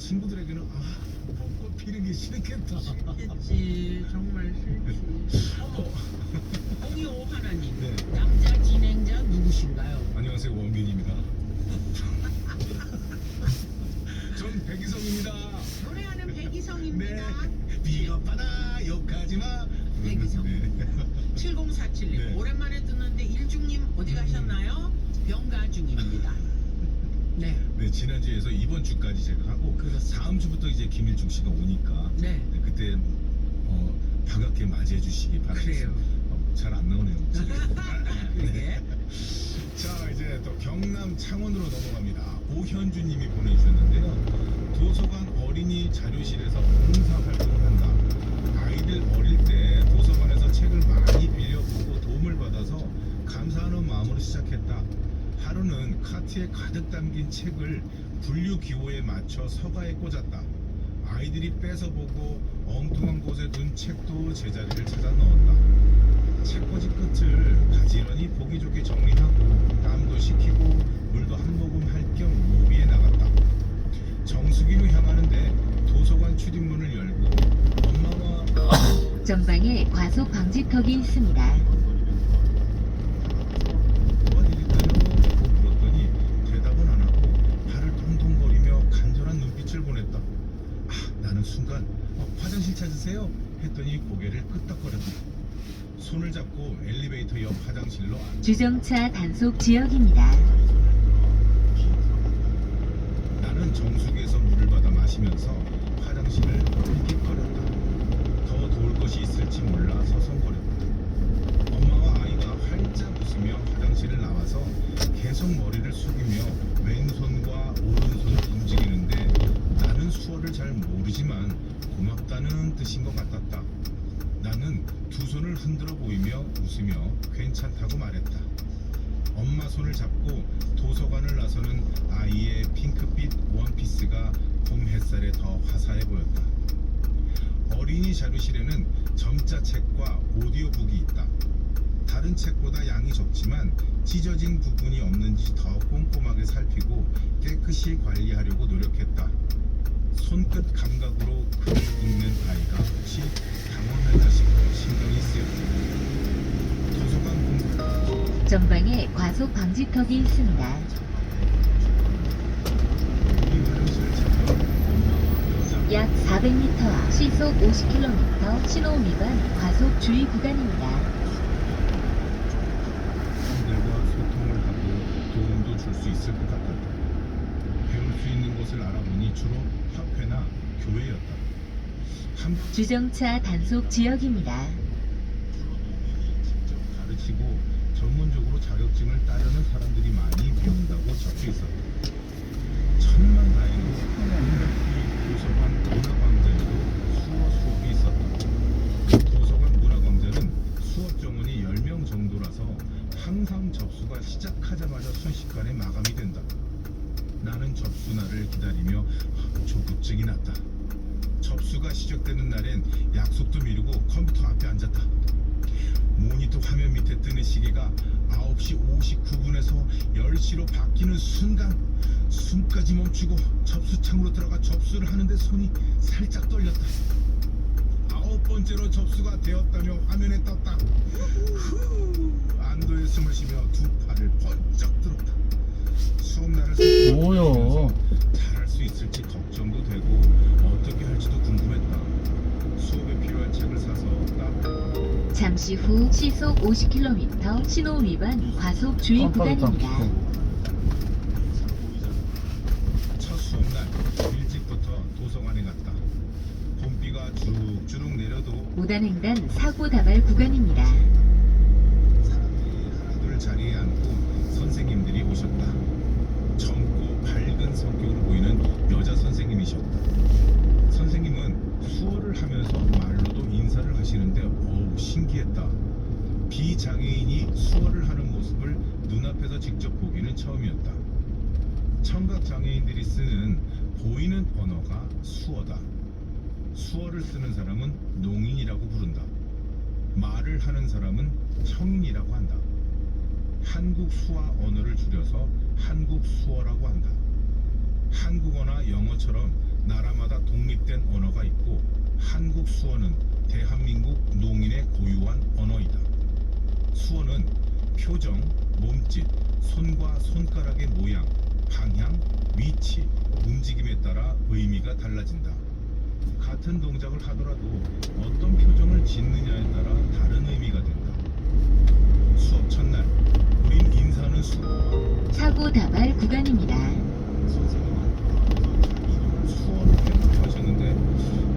친구들에게는 벚꽃 피는 게 싫겠다. 싫겠지. 정말 싫지. 어머, 025 하나님. 네. 남자 진행자 누구신가요? 안녕하세요, 원균입니다. 전 백이성입니다. 노래하는 백이성입니다. 네. 비겁하다 욕하지마. 백이성. 네. 7047님 네. 오랜만에 듣는데 일중님 어디 가셨나요? 병가 중입니다. 네. 네, 지난주에서 이번 주까지 제가 하고 그렇습니다. 다음 주부터 이제 김일중 씨가 오니까 네. 네, 그때 반갑게 맞이해 주시기 바랍니다. 그래요. 잘 안 나오네요. 그게 자, 이제 또 경남 창원으로 넘어갑니다. 오현주님이 보내주셨는데요. 도서관 어린이 자료실에서 봉사활동을 한다. 아이들 어릴 때 도서관에서 책을 많이 빌려보고 도움을 받아서 감사하는 마음으로 시작했다. 하루는 카트에 가득 담긴 책을 분류기호에 맞춰 서가에 꽂았다. 아이들이 뺏어보고 엉뚱한 곳에 둔 책도 제자리를 찾아 넣었다. 책꽂이 끝을 가지런히 보기 좋게 정리하고 땀도 식히고 물도 한 모금 할 겸 로비에 나갔다. 정수기로 향하는데 도서관 출입문을 열고 엄마와 전방에 과속 방지턱이 있습니다. 도와드릴까요? 라고 물었더니 대답은 안 하고 발을 동동거리며 간절한 눈빛을 보냈다. 나는 순간 화장실 찾으세요? 했더니 고개를 끄덕거렸다. 손을 잡고 엘리베이터 옆 화장실로 주정차 단속 지역입니다. 나는 정수기에서 물을 받아 마시면서 화장실을 픽픽거렸다. 더 도울 것이 있을지 몰라 서성거렸다. 엄마와 아이가 활짝 웃으며 화장실을 나와서 계속 머리를 숙이며 왼손과 오른손을 움직이는데 나는 수어를 잘 모르지만 고맙다는 뜻인 것 같았다. 나는 두 손을 흔들어 보이며 웃으며 괜찮다고 말했다. 엄마 손을 잡고 도서관을 나서는 아이의 핑크빛 원피스가 봄 햇살에 더 화사해 보였다. 어린이 자료실에는 점자 책과 오디오북이 있다. 다른 책보다 양이 적지만 찢어진 부분이 없는지 더 꼼꼼하게 살피고 깨끗이 관리하려고 노력했다. 손끝 감각으로 글을 읽는 아이가 혹시 당황할까 싶어 신경이 쓰였다. 도서관 공부 전방에 과속 방지턱이 있습니다. 우리 화장실을 찾아 엄마와 여자 약 400m 앞 시속 50km 신호 위반 과속 주의 구간입니다. 사람들과 소통을 하고 도움도 줄 수 있을 것 같았다. 배울 수 있는 것을 알아보니 주로 협회나 교회였다. 한 주정차 단속 지역입니다. 직접 가르치고 전문적으로 자격증을 따려는 사람들이 많이 배운다고 적혀 있었다. 천만 다행히 이 도서관 문화광장에도 수어 수업이 있었다. 도서관 문화광장은 수업 정원이 10명 정도라서 항상 접수가 시작하자마자 순식간에 마감이 된다. 나는 접수날을 기다리며 조급증이 났다. 접수가 시작되는 날엔 약속도 미루고 컴퓨터 앞에 앉았다. 모니터 화면 밑에 뜨는 시계가 9시 59분에서 10시로 바뀌는 순간 숨까지 멈추고 접수창으로 들어가 접수를 하는데 손이 살짝 떨렸다. 9번째로 접수가 되었다며 화면에 떴다. 안도의 숨을 쉬며 두 팔을 번쩍 들었다. 수업날을 뭐요? 잘할 수 있을지 걱정도 되고 어떻게 할지도 궁금했다. 수업에 필요한 책을 사서 딱 잠시 후 시속 50km 신호 위반 과속 주의 구간입니다. 첫 수업날 일찍부터 도서관에 갔다. 봄비가 주룩주룩 내려도 무단횡단 사고 다발 구간입니다. 사람들이 하나둘 자리에 앉고 선생님들이 오셨다. 젊고 밝은 성격으로 보이는 여자 선생님이셨다. 선생님은 수어를 하면서 말로도 인사를 하시는데 신기했다. 비장애인이 수어를 하는 모습을 눈앞에서 직접 보기는 처음이었다. 청각장애인들이 쓰는 보이는 언어가 수어다. 수어를 쓰는 사람은 농인이라고 부른다. 말을 하는 사람은 청인이라고 한다. 한국 수화 언어를 줄여서 한국 수어라고 한다. 한국어나 영어처럼 나라마다 독립된 언어가 있고 한국 수어는 대한민국 농인의 고유한 언어이다. 수어는 표정, 몸짓, 손과 손가락의 모양, 방향, 위치, 움직임에 따라 의미가 달라진다. 같은 동작을 하더라도 어떤 표정을 짓느냐에 따라 다른 의미가 된다. 수업 첫날, 우린 인사는 수어와 사고 다발 구간입니다. 선생님은 자기 이름을 수어로 배우게 하셨는데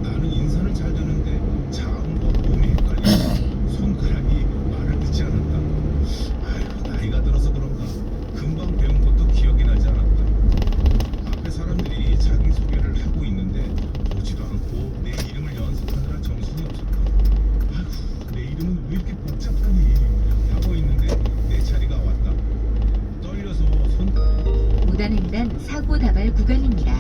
나는 인사는 잘 되는데 자음과 몸이 헷갈리고 손가락이 말을 듣지 않았다. 아이고 나이가 들어서 그런가 금방 배운 것도 기억이 나지 않았다. 앞에 사람들이 자기소개를 하고 있는데 보지도 않고 내 이름을 연습하느라 정신이 없었다. 아이고 내 이름은 왜 이렇게 복잡하니 하고 있는데 내 차례가 왔다. 떨려서 무단횡단 사고 다발 구간입니다.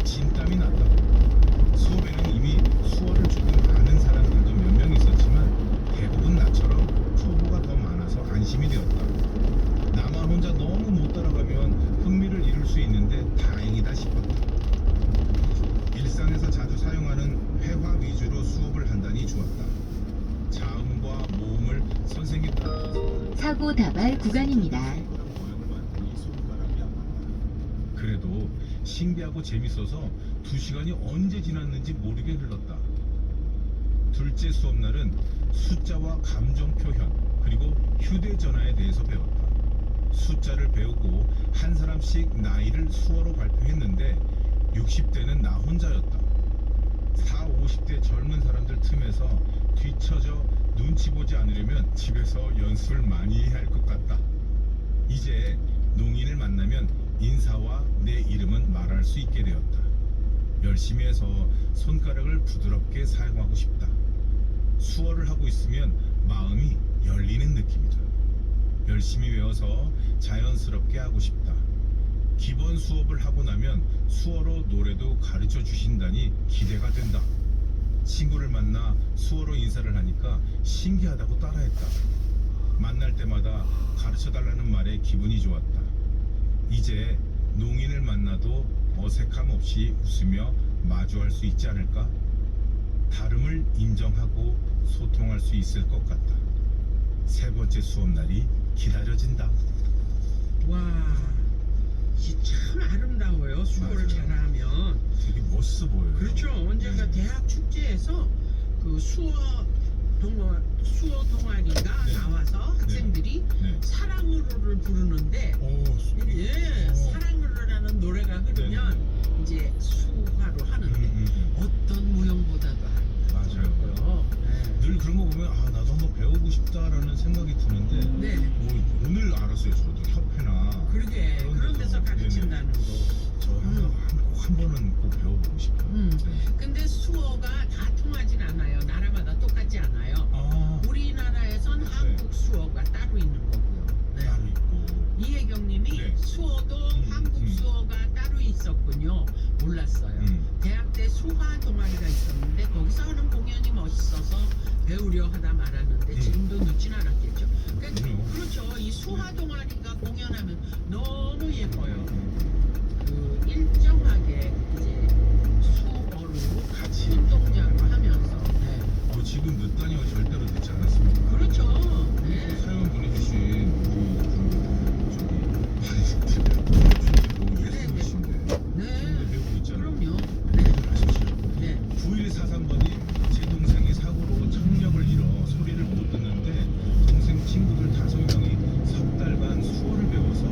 진땀이 났다. 수업에는 이미 수어를 조금 아는 사람들도 몇 명 있었지만 대부분 나처럼 초보가 더 많아서 안심이 되었다. 나만 혼자 너무 못 따라가면 흥미를 잃을 수 있는데 다행이다 싶었다. 일상에서 자주 사용하는 회화 위주로 수업을 한다니 좋았다. 자음과 모음을 선생님 따라서 사고 다발 구간입니다. 그래도 신기하고 재밌어서 2시간이 언제 지났는지 모르게 흘렀다. 둘째 수업날은 숫자와 감정 표현 그리고 휴대전화에 대해서 배웠다. 숫자를 배우고 한 사람씩 나이를 수어로 발표했는데 60대는 나 혼자였다. 40, 50대 젊은 사람들 틈에서 뒤처져 눈치 보지 않으려면 집에서 연습을 많이 해야 할 것 같다. 이제 농인을 만나면 인사와 내 이름은 말할 수 있게 되었다. 열심히 해서 손가락을 부드럽게 사용하고 싶다. 수어를 하고 있으면 마음이 열리는 느낌이다. 열심히 외워서 자연스럽게 하고 싶다. 기본 수업을 하고 나면 수어로 노래도 가르쳐 주신다니 기대가 된다. 친구를 만나 수어로 인사를 하니까 신기하다고 따라했다. 만날 때마다 가르쳐 달라는 말에 기분이 좋았다. 이제 농인을 만나도 어색함 없이 웃으며 마주할 수 있지 않을까? 다름을 인정하고 소통할 수 있을 것 같다. 세 번째 수업날이 기다려진다. 와, 이게 참 아름다워요. 수어를 맞아요. 잘하면. 되게 멋있어 보여요. 그렇죠. 언젠가 대학 축제에서 그 수어 동아리가 네. 나와서 학생들이 네. 사랑으로를 부르는데 예, 사랑으로라는 노래가 흐르면 이제 수화로 하는데 어떤 무용보다도 아름답더라고요. 늘 그런 거 보면 아 나도 한번 배우고 싶다라는 생각이 드는데 네. 뭐 오늘 알았어요. 저도 협회나 그러게 그런 데서 가르친다는 거. 저 한 번은 꼭 배워보고 싶어요. 네. 근데 수어가 다 통하진 않아요. 나라마다 똑같지 않아요. 아 우리나라에선 한국 수어가 따로 있는 거고요. 네. 따로 있고 이혜경님이 네. 수어도 한국 수어가 따로 있었군요. 몰랐어요. 대학 때 수화 동아리가 있었는데 거기서 하는 공연이 멋있어서 배우려 하다 말았는데 지금도 늦진 않았겠죠. 그러니까 그렇죠. 이 수화 동아리가 공연하면 너무 예뻐요. 그 일정하게 이제 수어로 같이 운동장을 하면서. 네. 지금 늦다니가 절대로 늦지 않았습니다. 그렇죠. 네. 사연 보내주신 우리 예술이신데 네. 배우고 있잖아요. 그럼요. 아십시오. 네. 9143번이 제 동생이 사고로 청력을 잃어 소리를 못 듣는데 동생 친구들 5명이 석 달간 수어를 배워서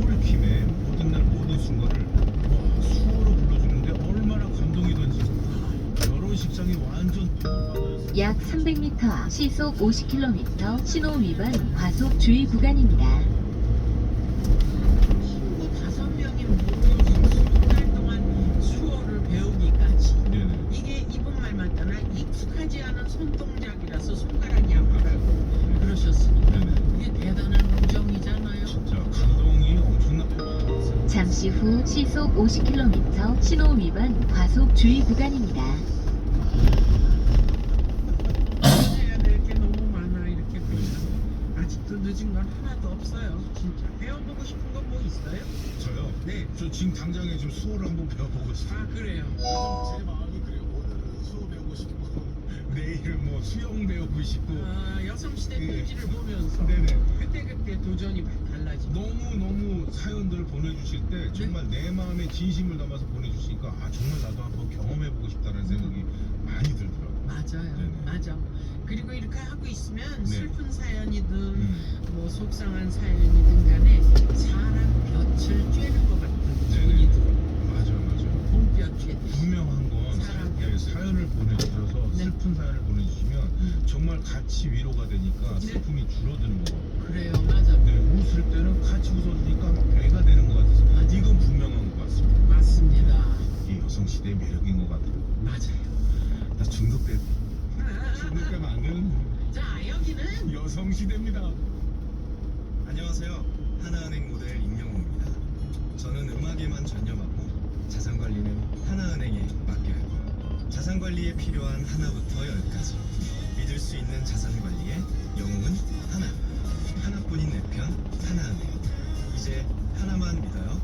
홀킴에 모든 날 모든 순간을 수어로 불러주는데 얼마나 감동이던지 결혼식장이 완전 뿜어받아요. 약 300m 앞 시속 50km 신호 위반 과속 주의 구간입니다. 친구 5명이 모두 20달 동안 수어를 배우기까지. 네네. 이게 이분 말 맞잖아. 익숙하지 않은 손동작이라서 손가락이 아프다고 그러셨으니까 네네. 이게 대단한 우정이잖아요. 진짜 감동이 엄청나요. 잠시 후 시속 50km 신호 위반 과속 주의 구간입니다. 해야 될 게 너무 많아. 이렇게 보면 아직도 늦은 건 하나도 없어요. 진짜 배워보고 싶은 건 뭐 있어요? 저요? 네. 저 지금 당장에 좀 수호를 한번 배워보고 싶어요. 아 그래요. 제 마음이 그래요. 오늘은 수호 배우고 싶고 내일은 뭐 수영 배우고 싶고 여성시대 예. 페이지를 보면서 네네. 그때 도전이 달라지고. 너무 사연들을 보내주실 때 정말 내 마음에 진심을 담아서 보내주시니까 정말 나도 한번 경험해보고 싶다는 생각이 많이 들더라고요. 맞아요. 네네. 맞아. 그리고 이렇게 하고 있으면 네. 슬픈 사연이든 음. 뭐 속상한 사연이든 간에 사람 볕을 쬐는 것 같은 기분이 네네. 들어요. 맞아요. 봄볕 쬐. 분명한 건 사람 예, 사연을 보내주셔서 네. 슬픈 사연을 보내주시면 정말 같이 위로가 되니까 네. 슬픔이 줄어드는 것 같아요. 그래요. 맞아. 네, 웃을 때는 같이 웃어주니까 막 배가 되는 것 같아서 맞아요. 이건 분명한 것 같습니다. 맞습니다. 이게 여성시대의 매력인 것 같아요. 맞아요. 나 중독되면 안 되는 자, 여기는 여성시대입니다. 안녕하세요. 하나은행 모델 임영웅입니다. 저는 음악에만 전념하고 자산관리는 하나은행에 맡겨요. 자산관리에 필요한 하나부터 10까지 믿을 수 있는 자산관리의 영웅은 하나. 하나뿐인 내 편 하나은행. 이제 하나만 믿어요.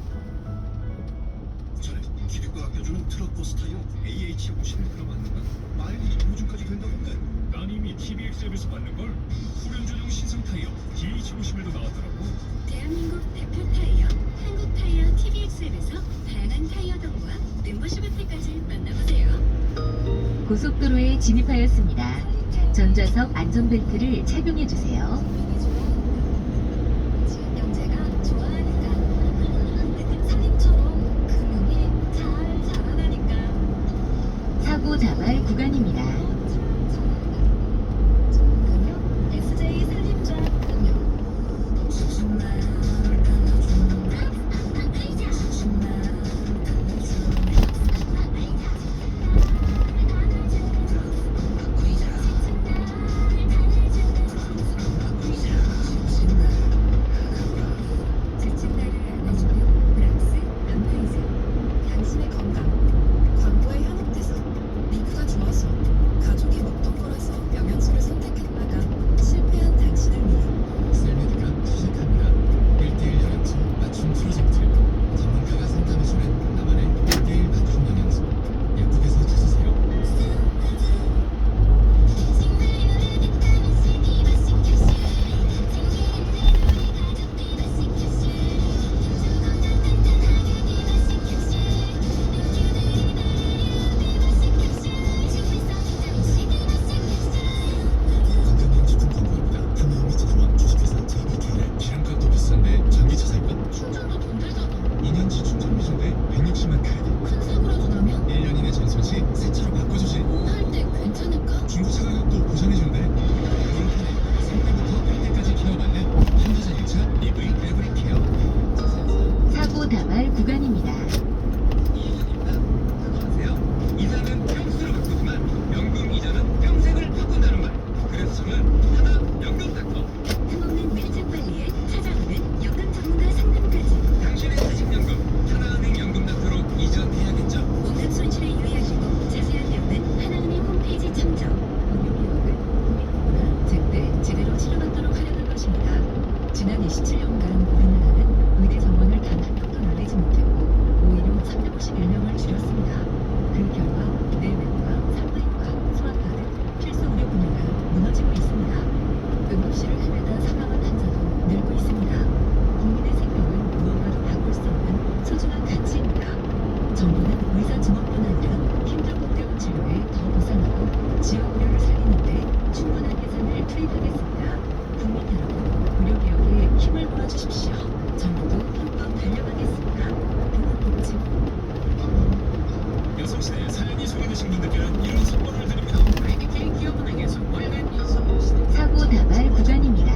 전에 기득과 아껴주는 트럭 버스 타이어 AH51가 맞는가? 마일리지 보증까지 된다던데. 난 이미 TBX앱에서 받는 걸 후륜전용 신상 타이어 DH51도 나왔더라고. 대한민국 대표 타이어 한국 타이어 TVX앱에서 다양한 타이어 정보와 멤버십 혜택까지 만나보세요. 고속도로에 진입하였습니다. 전좌석 안전벨트를 착용해주세요. 영재가 좋아하니까 살림처럼 금융이 잘 자라나니까 사고 자발 구간입니다. 금융 SJ 살림자 금융 지친날을 안아주는 브락스 런나이즈 당신의 건강 광고에 현혹돼서 리그가 좋아서 가족이 먹던 거라서 영양소를 선택했다가 실패한 당신을 위해 셀메드가 시작합니다. 1대1 영양소 맞춤 프로젝트. 전문가가 상담해주는 나만의 1대1 맞춤 영양소. 약국에서 찾으세요. 건강기능식품 광고입니다. 한마음이 제조한 주식회사 JBK를 기름값도 비싼데 전기차 살까? 충전도 돈 들잖아. 2년치 충전비 준대 160만 크레딧. 큰 사고라도 나면 1년 이내 전손 시 새 차로 바꿔주지. 할 때 괜찮을까? 중고차 가격도 보장해준대. 인터넷 3대부터 8대까지 케어받는 현대자동차 EV 에브리 케어. 사고 다발 구간입니다. 이전입니다. 그거 아세요? 이자는 평수를 바꾸지만 연금 이자는 평생을 바꾼다는 말. 그래서 저는 하나 연금 닥터. 흠없는 밀착 관리에 찾아오는 연금 전문가 상담까지 당신의 퇴직연금 하나은행 연금 닥터로 이전해야겠죠? 온갖 손실에 유의하시고 자세한 내용은 하나은행 홈페이지 참조. 의료기록은 국민보다 제때 제대로 치료받도록 하려는 것입니다. 지난 27년간 우리나라는 의대 정원을 단 한 명도 늘리지 못했고 오히려 351명을 줄였습니다. 그 결과 내외과, 산부인과, 소아과 등 필수 의료 분야가 무너지고 있습니다. 응급실을 헤매다 사망한 환자도 늘고 있습니다. 국민의 생명은 무언가로 바꿀 수 없는 소중한 가치입니다. 정부는 의사 증원뿐 아니라 힘들고 어려운 진료에 더 보상하고 지역 의료를 살리는데 충분한 예산을 투입하겠습니다. 국민 여러분, 의료개혁에 힘을 모아주십시오. 정부도 한껏 달려가겠습니다. 보건복지부 여성시대에 사연이 소개되신 분들께는 이런 선물을 드립니다. IBK 기업은행에서 월간 여성시대 사고 다발 구간입니다.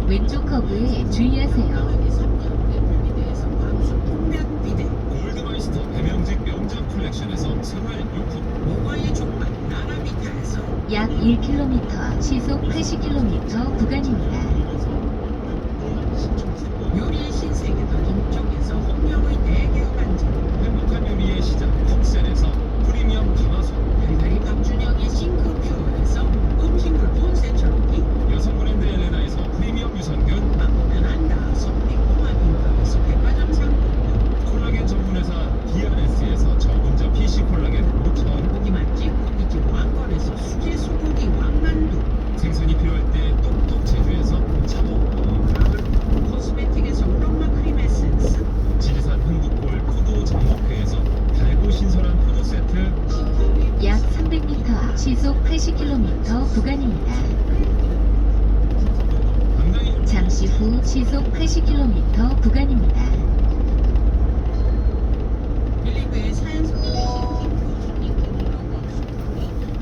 왼쪽 커브에 주의하세요. 3년 애플비대에서 방수 풍력 비대 골드마이스터 배명직 명장 컬렉션에서 생활용품. 모바일 족발 나라비타에서 약 1km, 시속 80km 구간입니다. 요리의 신세계 더 동쪽에서 홍명의 대개혁 안전 행복한 요리의 시작 톡셀에서 프리미엄 가마솥. 달달이 박준영의 싱크퓨어에서 음식물 본세 처리기 여성 브랜드 엘레나에서 프리미엄 유산균. 맛보면 안다 선택 꼬마 김밥에서 백화점 시속 80km 구간입니다. 잠시 후 시속 80km 구간입니다. 1, 2부에 사연 소개되신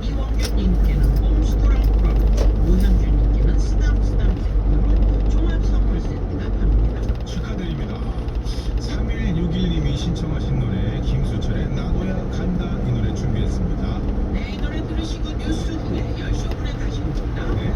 이원규님께는 꼼수도랑 꾸러기, 오현주님께는 쓰담쓰담 세트로 종합 선물 세트가 갑니다. 축하드립니다. 3161님이 신청하신 노래 김수철의 나도야 간다 이 노래 준비했습니다. 네, 이 노래 들으시고 뉴스 후에 10시 5분에 다시 옵니다. 네.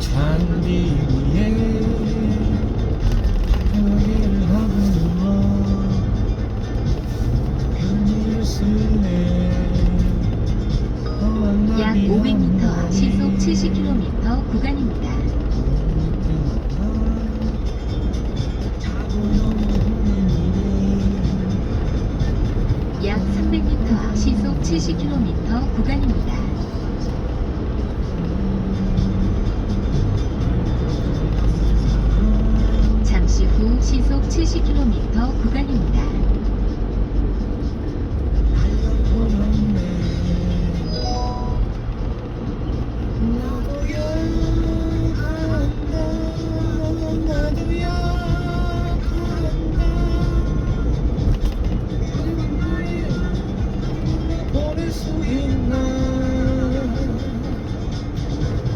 잔디 위에 여기를 하고 누워 편지를 쓰네 약 500m 앞 시속 70km 구간입니다. 약 300m 앞 시속 70km 구간입니다. 잠시 후 시속 70km 구간입니다.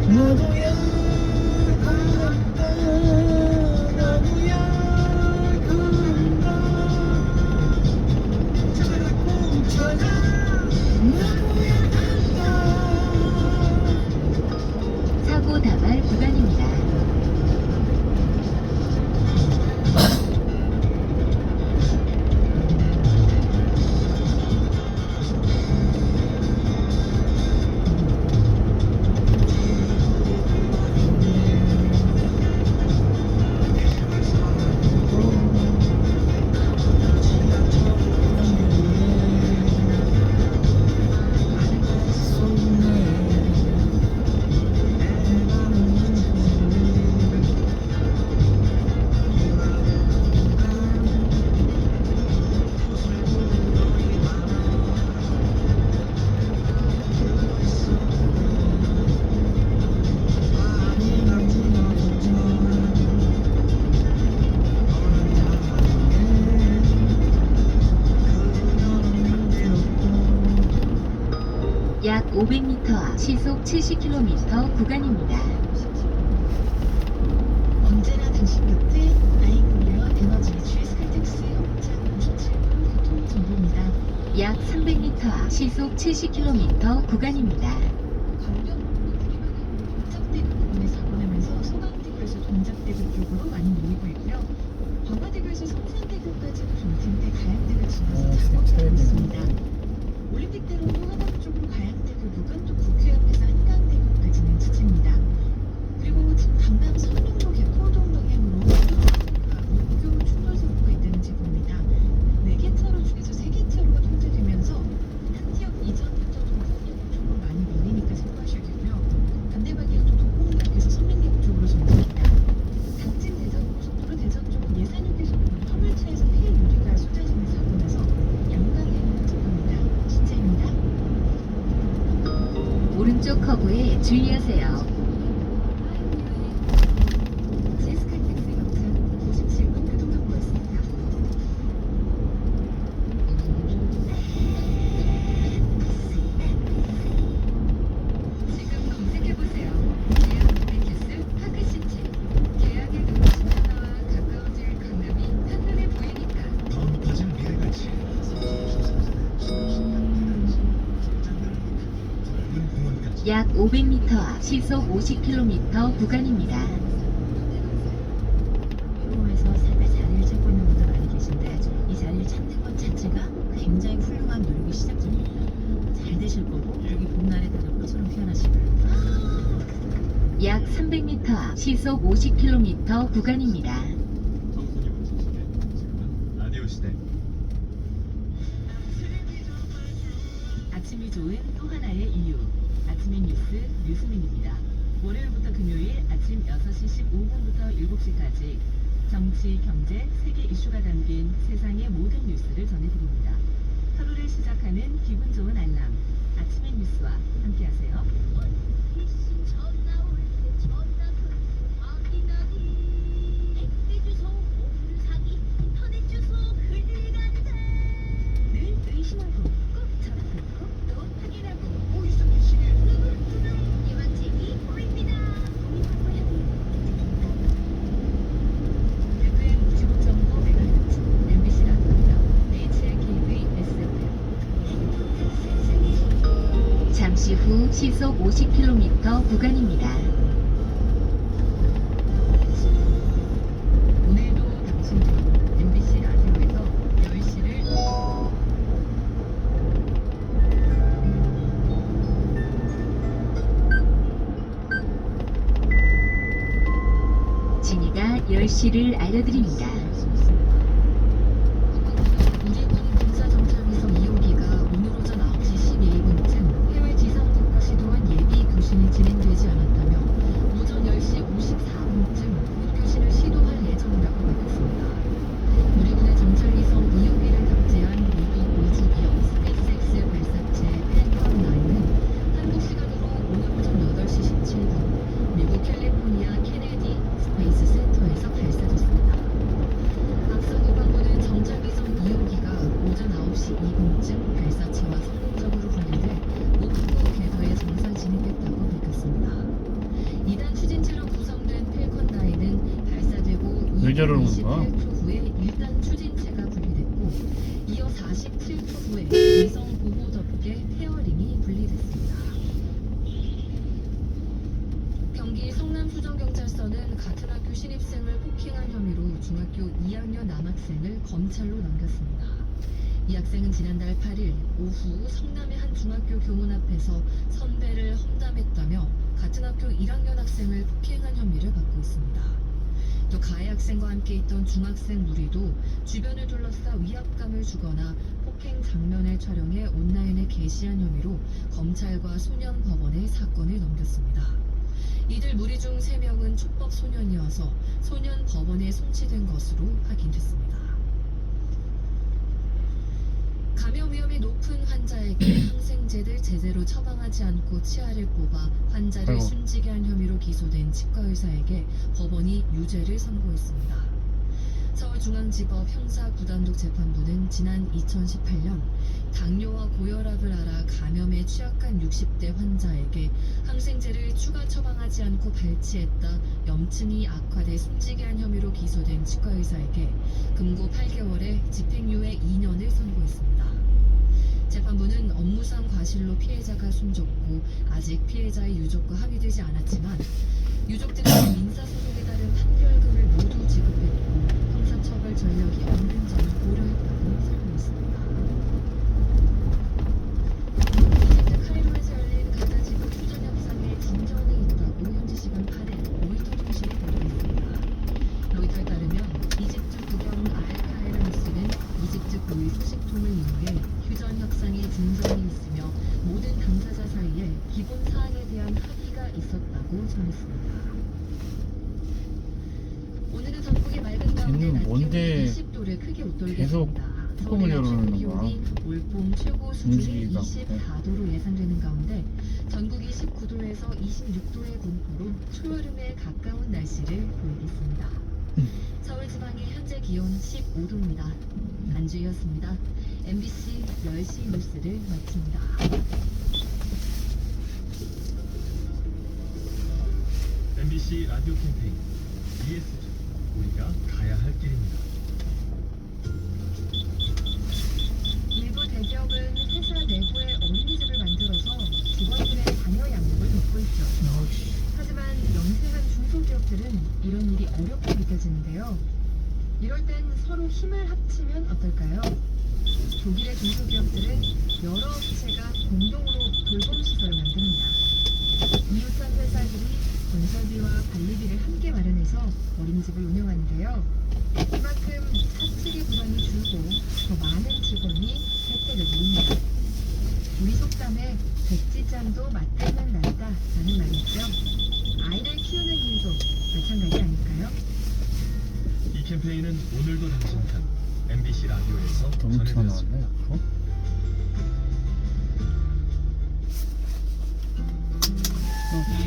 나도야 간다 나도야 간다 찾고 찾아 나도야 간다 사고 다발 구간입니다. 약 500m 앞 시속 70km 구간입니다. 언제나 당신 곁에 아이클리어 에너지 GS칼텍스 현장 57분 교통정보입니다. 약 300m 앞 시속 70km 구간입니다. 광변 동작대교 부근에 사고 나면서 소강대교에서 동작대교 쪽으로 많이 몰리고 있고요. 광화대교에서 성산대교까지도 빈틈에 가양대교 지나서 작업하고 있습니다. 올림픽대로로 하남 쪽으로 가양대교 부근 또 국회 앞에서 한강대교까지는 지칩니다. 그리고 지금 강남 선릉로 개포동 방향으로 목교 충돌사고가 있다는 제보입니다. 4개 차로 중에서 3개 차로가 통제되면서 한티역 이전부터 동성역 쪽으로 많이 밀리니까 참고하셔야겠고요. 반대 방향도 도곡역에서 선릉역 쪽으로 전진입니다. 당진 대전고속도로 대전 쪽은 예산휴게소로 화물차에서 폐 유리가 쏟아지는 사고 나서 양방향으로 접합니다. 진짜입니다. 오른쪽 커브에 주의하세요. GS칼텍스 영상 57분 교통정보였습니다. 지금 검색해보세요. 계약 모비캐슬 파크시티. 계약에 들어오신 하나와 가까워질 강남이 한눈에 보이니까. 더 높아질 미래가치 넓은 공원까지 약 500m 앞 시속 50km 구간입니다. 유로에서 삶의 자리를 찾고 있는 분들 많이 계신데 이 자리를 찾는 것 자체가 굉장히 훌륭한 노력의 시작점입니다. 잘 되실 거고 여기 봄날에 다른 꽃처럼 피어나실 거예요. 약 300m 앞 시속 50km 구간입니다. 정선이 시대. 아침이 좋은 또 하나의 이유. 아침의 뉴스 뉴스민입니다. 월요일부터 금요일 아침 6시 15분부터 7시까지 정치, 경제, 세계 이슈가 담긴 세상의 모든 뉴스를 전해드립니다. 하루를 시작하는 기분 좋은 알람. 아침의 뉴스와 함께하세요. 늘 의심하고 꼭 접근하고 또 확인하고 이번 책이 보입니다. FM 95.5MHz MBC 라디오입니다. HLKV SFM. 잠시 후 시속 50km 구간입니다. 오늘도 당신들은 MBC 라디오에서 10시를 진이가 10시를 알려드립니다. 우리군 군사정찰위성 2호기가 오늘 오전 9시 12분쯤 해외 지상 접근 시도한 예비 교신이 진행되지 않았다며 오전 10시 54분쯤 본 교신을 시도할 예정이라고 밝혔습니다. 우리군의 정찰위성 2호기를 탑재한 미국 우주기업 스페이스X 발사체 팬텀 9은 한국 시간으로 오늘 오전 8시 17분 미국 캘리포니아 케네디 스페이스 센터에서 발사됐습니다. 앞서 국방부는 정찰위성 2호기가 오전 9시 2분쯤 발사체와 성공적으로 분리돼 목표 궤도에 정상 진입했다고 밝혔습니다. 2단 추진체로 구성된 펠컨 9는 발사되고 왜 저러는 거야? 28초 후에 1단 추진체가 분리됐고 이어 47초 후에 위성 보호 덮개 페어링이 분리됐습니다. 경기 성남수정경찰서는 같은 학교 신입생을 폭행한 혐의로 중학교 2학년 남학생을 검찰로 넘겼습니다. 이 학생은 지난달 8일 오후 성남의 한 중학교 교문 앞에서 선배를 험담했다며 같은 학교 1학년 학생을 폭행한 혐의를 받고 있습니다. 또 가해 학생과 함께 있던 중학생 무리도 주변을 둘러싸 위압감을 주거나 폭행 장면을 촬영해 온라인에 게시한 혐의로 검찰과 소년법원에 사건을 넘겼습니다. 이들 무리 중 3명은 촉법 소년이어서 소년법원에 송치된 것으로 확인됐습니다. 감염 위험이 높은 환자에게 항생제를 제대로 처방하지 않고 치아를 뽑아 환자를 아이고. 숨지게 한 혐의로 기소된 치과의사에게 법원이 유죄를 선고했습니다. 서울중앙지법 형사구단독 재판부는 지난 2018년 당뇨와 고혈압을 앓아 감염에 취약한 60대 환자에게 항생제를 추가 처방하지 않고 발치했다 염증이 악화돼 숨지게 한 혐의로 기소된 치과의사에게 금고 8개월에 집행유예 2년을 선고했습니다. 재판부는 업무상 과실로 피해자가 숨졌고 아직 피해자의 유족과 합의되지 않았지만 유족들은 민사소송에 따른 판결금을 모두 지급했고 형사처벌 전력이 없는 점을 고려했다고 설명했습니다. 이집트 카이로에서 열린 가자지구 휴전 협상에 진전이 있다고 현지 시간 8일 로이터 통신이 보도했습니다. 로이터에 따르면 이집트 국영 알카에라 뉴스는 이집트 고위 소식통을 인용해 휴전 협상에 진전이 있으며 모든 당사자 사이에 기본 사항에 대한 합의가 있었다고 전했습니다. 오늘은 전국이 맑은 가운데 쟤는 낮 기온이 뭔데 20도를 크게 계속 웃돌겠습니다. 뚜껑을 열어놓는 거야? 기온이 올봄 최고 수준이 움직이기가. 24도로 예상되는 가운데 전국이 19도에서 26도의 분포로 초여름에 가까운 날씨를 보이겠습니다. 서울 지방의 현재 기온 15도입니다. 안주희였습니다. MBC 10시 뉴스를 마칩니다. MBC 라디오 캠페인 ESG 우리가 가야 할 길입니다. 일부 대기업은 회사 내부에 어린이집을 만들어서 직원들의 자녀 양육을 돕고 있죠. 하지만 영세한 중소기업들은 이런 일이 어렵게 느껴지는데요. 이럴 땐 서로 힘을 합치면 어떨까요? 독일의 중소기업들은 여러 업체가 공동으로 돌봄시설을 만듭니다. 이웃한 회사들이 건설비와 관리비를 함께 마련해서 어린이집을 운영하는데요. 그만큼 사측의 부담이 줄고 일도 맡을만 난다라는 말이죠. 아이를 키우는 일도 마찬가지 아닐까요? 이 캠페인은 오늘도 당신 편 MBC 라디오에서 너무 전해드렸습니다. 튀어나왔네 앞으로. 이